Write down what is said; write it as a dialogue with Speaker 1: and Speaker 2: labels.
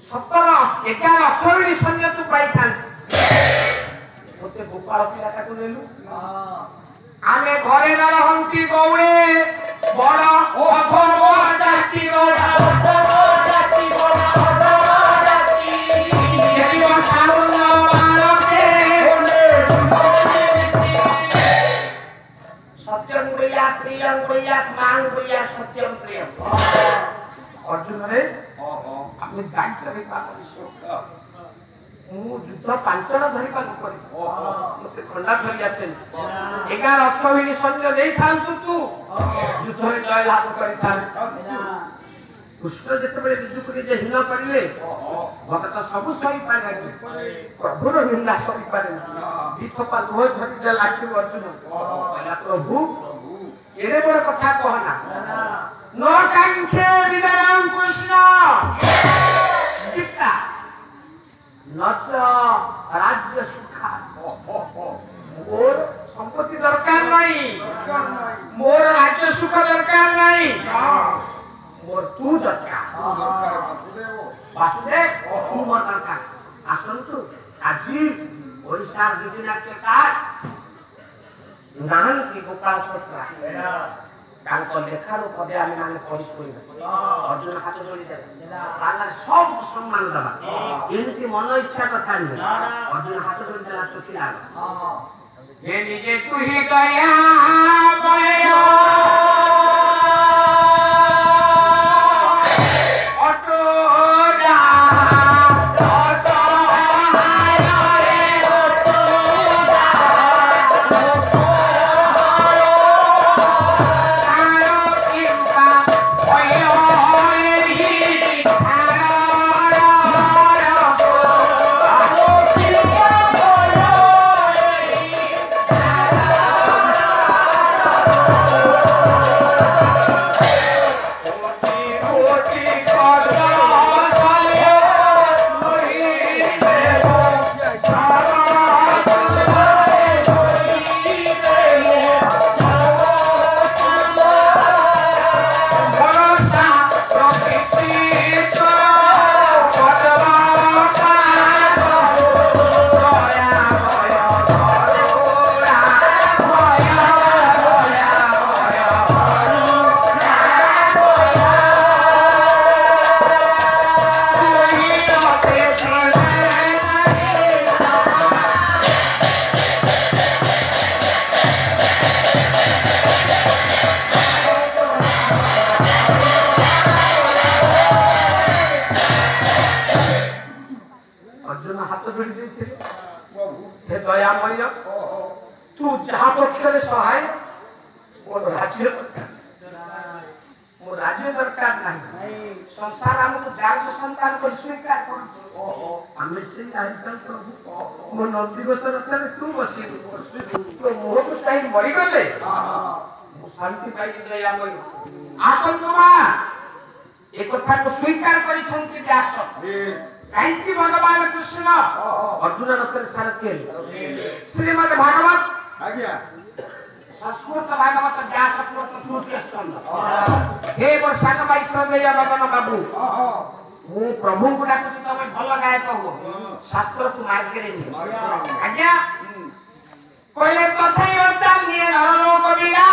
Speaker 1: 17 11 18 ସୈନ୍ୟ ତୁ ପାଇଥାନ୍ତି ମତେ ଗୋପାଳ ପିଲାଟାକୁ ନେଲୁ ଆମେ ଘରେ ନ ରହନ୍ତି ଗୌଳେ ବଡ଼ ଅଧମ ଜାତି ଗୌଡ଼ା सत्यम प्रिया प्रियम प्रिया मान प्रिया सत्यम प्रिय अर्जुन रे अपने गाइचरे पाकर मु युद्ध कांचन धरि पाक करी मते खंडा धरि आसे 11 अक्षविनी सैन्य देई थांतु तू युद्ध रे जय लाभ करि थां कृष्ण जेतबे बिजुकुरी जे हिन करिले भक्त सब सही पाए प्रभु रो निंदा सही पारे विठोपा लोह झरी जे लाठी अर्जुन कहला प्रभु एरे बड़ कथा कहना न कांखे विदाराम कृष्ण गीता नच राज्य सुखा मोर संपत्ति दरकार नहीं मोर राज्य सुख दरकार नहीं मोर तू दरकार वासुदेव तू मोर दरकार आसंतु আজি ओडिशा गीतनाट्य कार नाहन की गोपाल छोटरा तांको लेखार पदे आमे माने पढिस करिब अर्जुन हाथ जोड़ी दे पाला सब सम्मान दबा इनकी मन इच्छा कथा नहीं अर्जुन हाथ जोड़ी देला सुखी लाग ये निजे तू ही दया भयो तू जहाँ पक्षरे सहाय मोर राज्य दरकार नहीं संसार हमको जाग संतान को स्वीकार कर हमें से आइकन प्रभु मो नंदी गोसर रथरे तू बसी तो मोह को चाहि मरि गले शांति पाई दया मय आसन मा एक कथा को स्वीकार करि छंति व्यास काईकि भगवान कृष्ण अर्जुन रथरे सारथी श्रीमद् भागवत आज्ञा संस्कृत भागवत व्यास तृतीय स्कंद हे वर्षाक भाई श्रद्धेय मदन बाबू मु प्रभु को डाकुछि तमे भल गायक हो शास्त्र तू मार्गे रे आज्ञा कहले तथै चालिए नरलोक बिरा